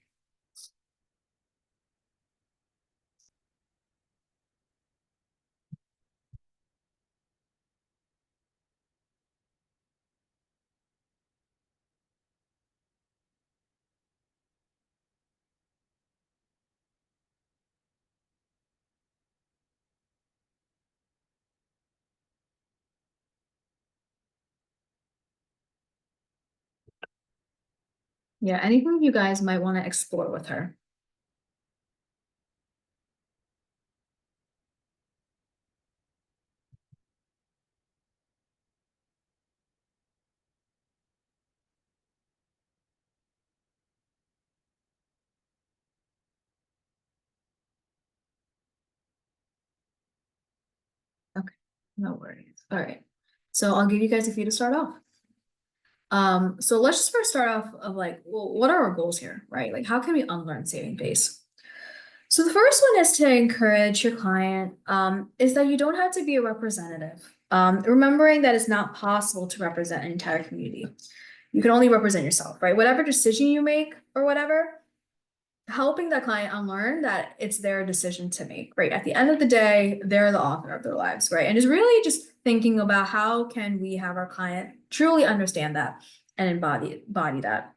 Yeah. Anything you guys might want to explore with her. Okay. No worries. All right. So I'll give you guys a few to start off. So let's just first start off of like, well, what are our goals here, right? Like, how can we unlearn saving base? So the first one is to encourage your client, is that you don't have to be a representative. Remembering that it's not possible to represent an entire community. You can only represent yourself, right? Whatever decision you make or whatever, helping that client unlearn that it's their decision to make, right? At the end of the day, they're the author of their lives, right? And it's really just thinking about how can we have our client truly understand that and embody that.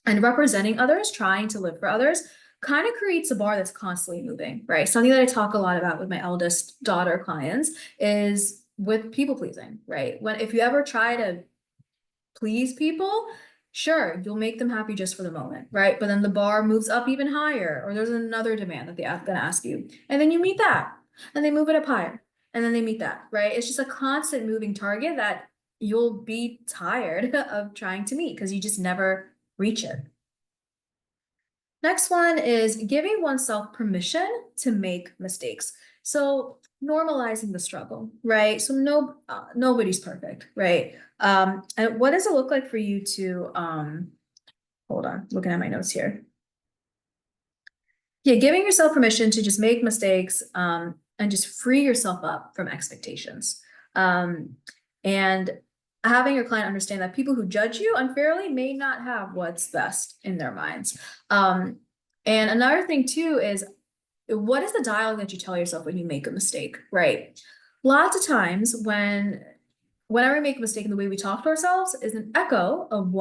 And representing others, trying to live for others, kind of creates a bar that's constantly moving, right? Something that I talk a lot about with my eldest daughter clients is with people pleasing, right? When if you ever try to please people, sure, you'll make them happy just for the moment, right? But then the bar moves up even higher, or there's another demand that they're gonna ask you, and then you meet that, and they move it up higher, and then they meet that, right? It's just a constant moving target that you'll be tired of trying to meet because you just never reach it. Next one is giving oneself permission to make mistakes. So normalizing the struggle, right? So nobody's perfect, right? And what does it look like for you to hold on, looking at my notes here. Yeah, giving yourself permission to just make mistakes and just free yourself up from expectations. And having your client understand that people who judge you unfairly may not have what's best in their minds. And another thing too is, what is the dialogue that you tell yourself when you make a mistake, right? Lots of times whenever we make a mistake in the way we talk to ourselves is an echo of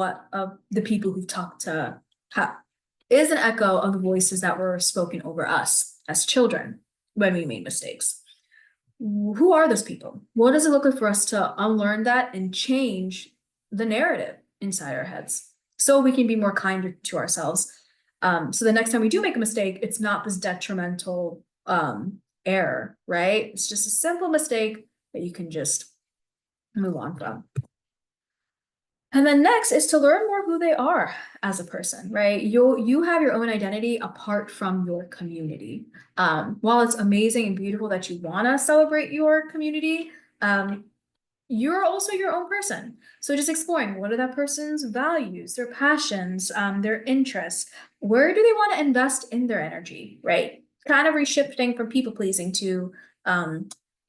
the people who've talked to is an echo of the voices that were spoken over us as children when we made mistakes. Who are those people? What does it look like for us to unlearn that and change the narrative inside our heads so we can be more kinder to ourselves? So the next time we do make a mistake, it's not this detrimental error, right? It's just a simple mistake that you can just move on from. And then next is to learn more who they are as a person, right? You have your own identity apart from your community. While it's amazing and beautiful that you want to celebrate your community, you're also your own person. So just exploring what are that person's values, their passions, their interests. Where do they want to invest in their energy, right? Kind of reshifting from people pleasing to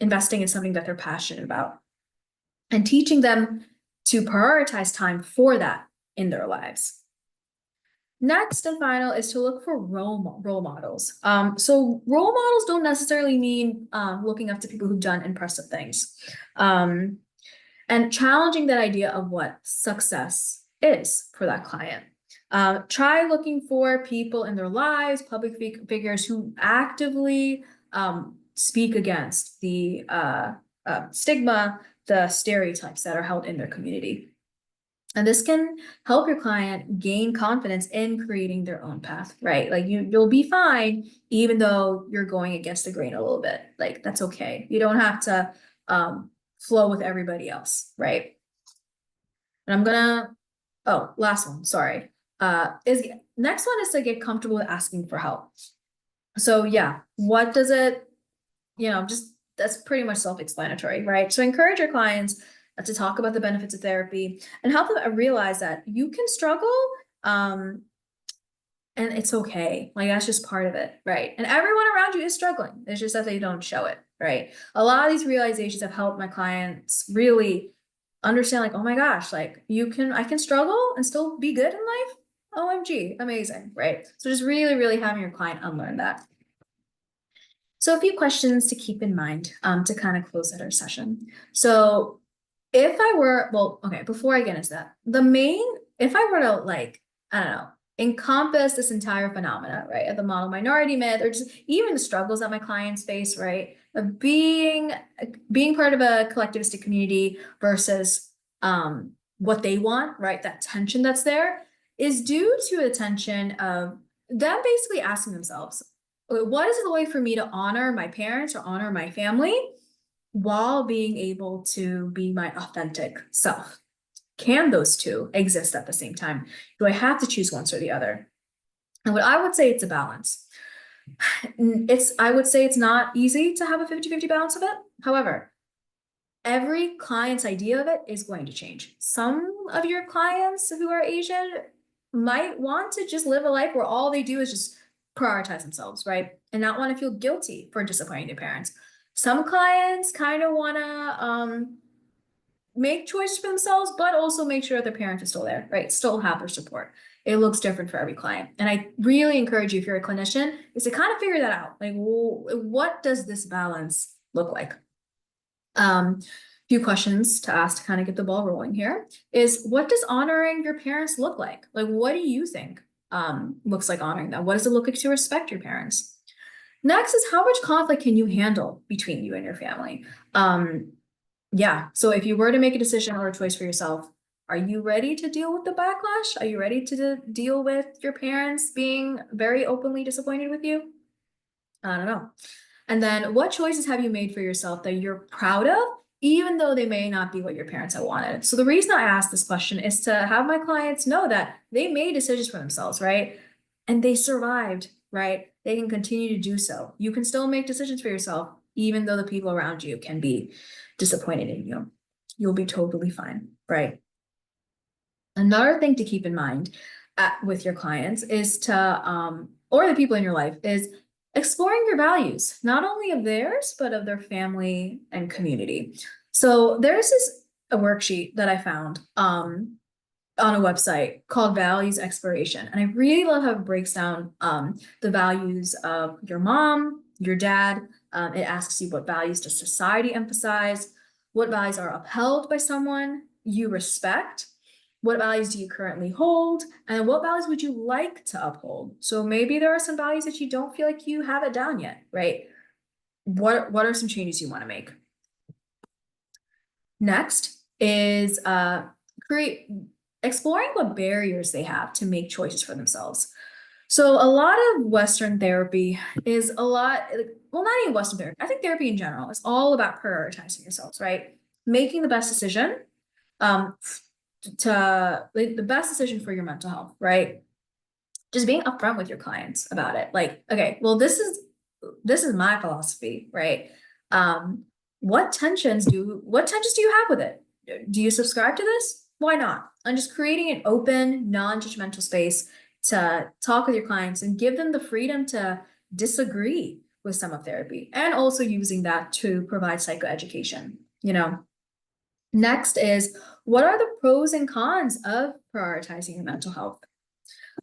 investing in something that they're passionate about and teaching them to prioritize time for that in their lives. Next and final is to look for role models. So role models don't necessarily mean looking up to people who've done impressive things. And challenging that idea of what success is for that client. Try looking for people in their lives, public figures who actively speak against the stigma, the stereotypes that are held in their community. And this can help your client gain confidence in creating their own path, right? Like you'll be fine, even though you're going against the grain a little bit. Like that's okay. You don't have to flow with everybody else, right? And I'm gonna, oh, last one, sorry. Is next one is to get comfortable with asking for help. So yeah, what does it, just that's pretty much self-explanatory, right? So encourage your clients to talk about the benefits of therapy and help them realize that you can struggle And it's okay. Like that's just part of it, right? And everyone around you is struggling. It's just that they don't show it, right? A lot of these realizations have helped my clients really understand, like, oh my gosh, like I can struggle and still be good in life. OMG, amazing, right? So just really, really having your client unlearn that. So a few questions to keep in mind to kind of close out our session. So if I were, well, okay, before I get into that, if I were to like, I don't know, encompass this entire phenomena, right, of the model minority myth, or just even the struggles that my clients face, right, of being part of a collectivistic community versus what they want, right, that tension that's there is due to a tension of them basically asking themselves, what is the way for me to honor my parents or honor my family while being able to be my authentic self? Can those two exist at the same time? Do I have to choose one or the other? And what I would say, it's a balance. I would say it's not easy to have a 50-50 balance of it. However, every client's idea of it is going to change. Some of your clients who are Asian might want to just live a life where all they do is just prioritize themselves, right? And not want to feel guilty for disappointing their parents. Some clients kind of want to make choices for themselves, but also make sure their parents are still there, right? Still have their support. It looks different for every client. And I really encourage you, if you're a clinician, is to kind of figure that out. Like, well, what does this balance look like? Few questions to ask to kind of get the ball rolling here is, what does honoring your parents look like? Like, what do you think looks like honoring them? What does it look like to respect your parents? Next is, how much conflict can you handle between you and your family? Yeah, so if you were to make a decision or a choice for yourself, are you ready to deal with the backlash? Are you ready to deal with your parents being very openly disappointed with you? I don't know. And then what choices have you made for yourself that you're proud of, even though they may not be what your parents had wanted? So the reason I ask this question is to have my clients know that they made decisions for themselves, right? And they survived, right? They can continue to do so. You can still make decisions for yourself, even though the people around you can be disappointed in you. You'll be totally fine, right? Another thing to keep in mind with your clients is or the people in your life, is exploring your values, not only of theirs, but of their family and community. So there's a worksheet that I found on a website called Values Exploration. And I really love how it breaks down the values of your mom, your dad. It asks you, what values does society emphasize? What values are upheld by someone you respect? What values do you currently hold? And what values would you like to uphold? So maybe there are some values that you don't feel like you have it down yet, right? What are some changes you want to make? Next is exploring what barriers they have to make choices for themselves. So a lot of Western therapy is well, not even Western therapy. I think therapy in general is all about prioritizing yourselves, right? Making the best decision, the best decision for your mental health, right? Just being upfront with your clients about it. Like, okay, well, this is my philosophy, right? What tensions do you have with it? Do you subscribe to this? Why not? And just creating an open, non-judgmental space to talk with your clients and give them the freedom to disagree with some of therapy, and also using that to provide psychoeducation, you know. Next is, what are the pros and cons of prioritizing your mental health?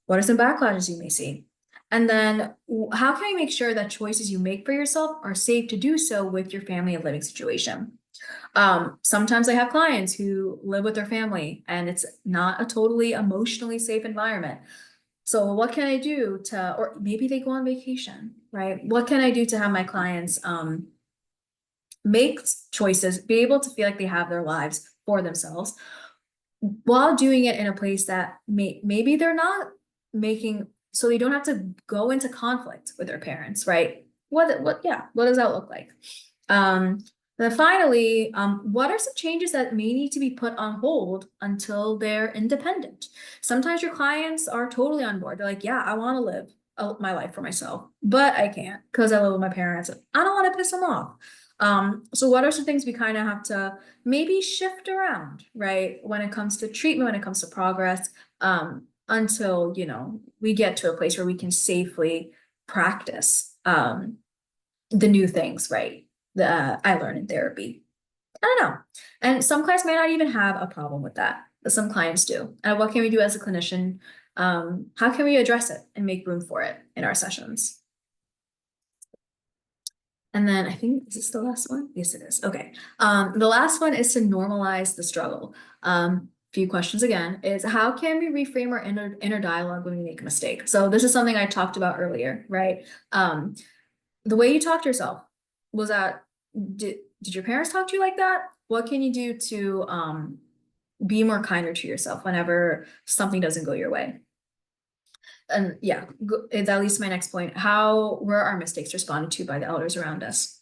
What are some backlashes you may see? And then how can we make sure that choices you make for yourself are safe to do so with your family and living situation? Sometimes I have clients who live with their family and it's not a totally emotionally safe environment. So what can I do or maybe they go on vacation, right? What can I do to have my clients make choices, be able to feel like they have their lives for themselves, while doing it in a place that maybe they're not making, so they don't have to go into conflict with their parents, right? What does that look like? Then finally, what are some changes that may need to be put on hold until they're independent? Sometimes your clients are totally on board. They're like, yeah, I want to live my life for myself, but I can't because I live with my parents. I don't want to piss them off. So what are some things we kind of have to maybe shift around, right? When it comes to treatment, when it comes to progress, until, you know, we get to a place where we can safely practice the new things, right? The I learn in therapy. I don't know. And some clients may not even have a problem with that, but some clients do. And what can we do as a clinician? How can we address it and make room for it in our sessions? And then I think, is this the last one? Yes, it is. Okay. The last one is to normalize the struggle. Few questions again is how can we reframe our inner dialogue when we make a mistake? So this is something I talked about earlier, right? The way you talk to yourself, was that, did your parents talk to you like that? What can you do to be more kinder to yourself whenever something doesn't go your way? And yeah, that leads to my next point. How were our mistakes responded to by the elders around us?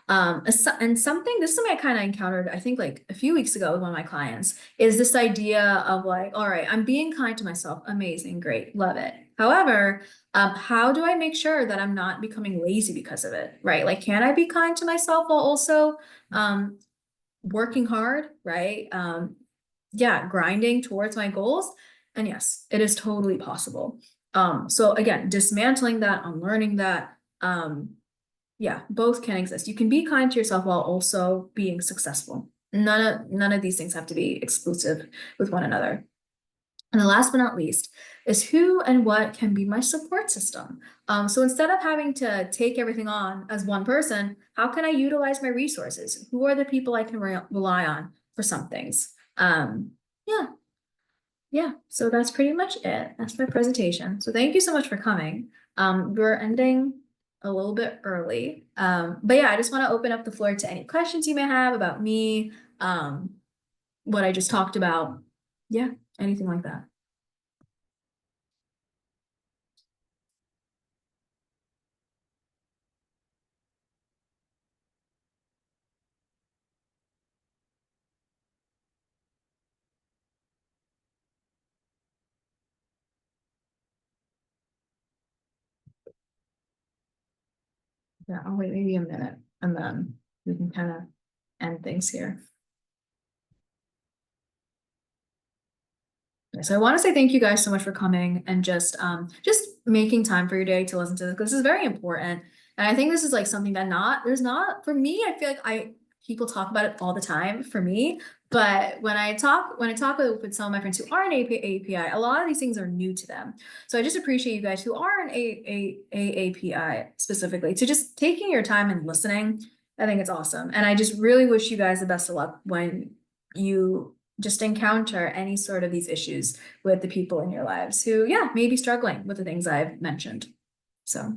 And something, this is something I kind of encountered, I think like a few weeks ago with one of my clients, is this idea of like, all right, I'm being kind to myself. Amazing, great, love it. However, how do I make sure that I'm not becoming lazy because of it, right? Like, can I be kind to myself while also working hard, right? Yeah, grinding towards my goals. And yes, it is totally possible. So again, dismantling that, unlearning that, yeah, both can exist. You can be kind to yourself while also being successful. None of these things have to be exclusive with one another. And the last but not least is who and what can be my support system. So instead of having to take everything on as one person, how can I utilize my resources? Who are the people I can rely on for some things? Yeah, yeah. So that's pretty much it. That's my presentation. So thank you so much for coming. We're ending a little bit early. But yeah, I just want to open up the floor to any questions you may have about me, what I just talked about. Yeah, anything like that. Yeah, I'll wait maybe a minute and then we can kind of end things here. So I want to say thank you guys so much for coming and just making time for your day to listen to this. This is very important. And I think this is like something that there's not for me, I feel like people talk about it all the time for me. But when I talk with some of my friends who are in AAPI, a lot of these things are new to them. So I just appreciate you guys who are in AAPI specifically to just taking your time and listening. I think it's awesome. And I just really wish you guys the best of luck when you just encounter any sort of these issues with the people in your lives who, yeah, may be struggling with the things I've mentioned. So.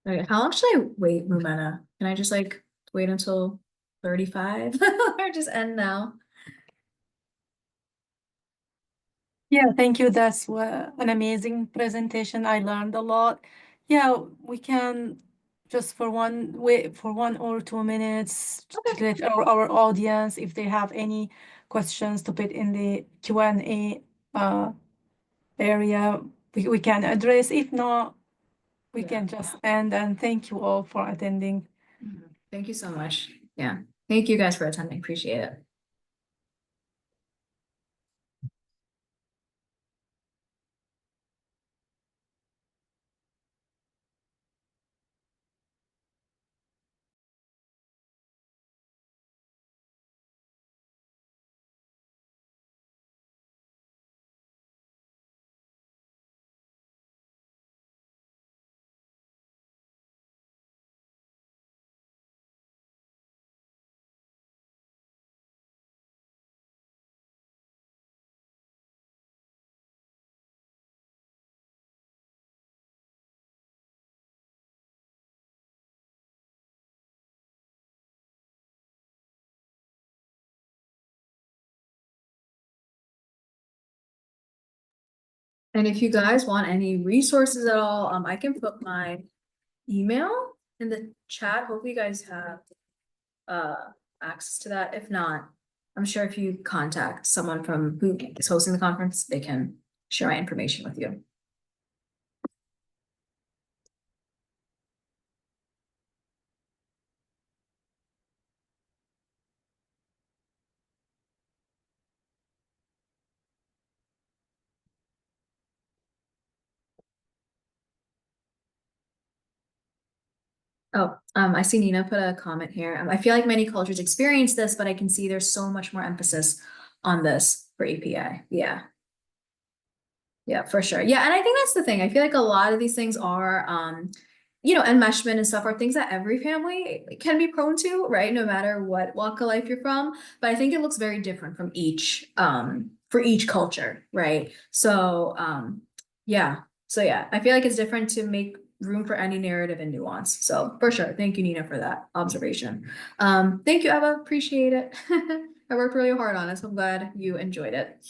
Okay, how long should I wait, Mumena? Can I just like wait until 35 or just end now? Yeah, thank you. That's an amazing presentation. I learned a lot. Yeah, we can just for wait for 1 or 2 minutes to let our audience, if they have any questions, to put in the Q&A area, we can address. If not, we can just end. And thank you all for attending. Thank you so much. Yeah. Thank you guys for attending. Appreciate it. And if you guys want any resources at all, I can put my email in the chat. Hopefully you guys have access to that. If not, I'm sure if you contact someone from who is hosting the conference, they can share my information with you. Oh, I see Nina put a comment here. I feel like many cultures experience this, but I can see there's so much more emphasis on this for API. Yeah. Yeah, for sure. Yeah, and I think that's the thing. I feel like a lot of these things are, enmeshment and stuff are things that every family can be prone to, right? No matter what walk of life you're from. But I think it looks very different from for each culture, right? So, yeah. So yeah, I feel like it's different to make room for any narrative and nuance. So for sure. Thank you, Nina, for that observation. Thank you, Eva. Appreciate it. I worked really hard on it, so I'm glad you enjoyed it.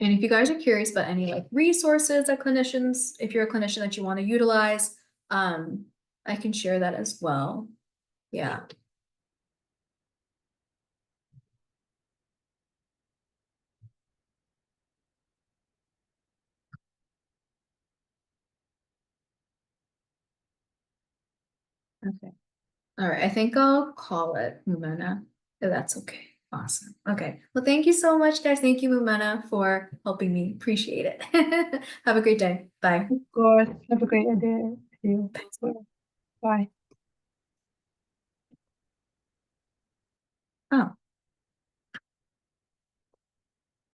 And if you guys are curious about any like resources that clinicians, if you're a clinician that you want to utilize, I can share that as well. Yeah. Okay. All right. I think I'll call it Mumena, if that's okay. Awesome. Okay. Well, thank you so much, guys. Thank you, Mumena, for helping me. Appreciate it. Have a great day. Bye. Of course. Have a great day. See you. Bye. Oh.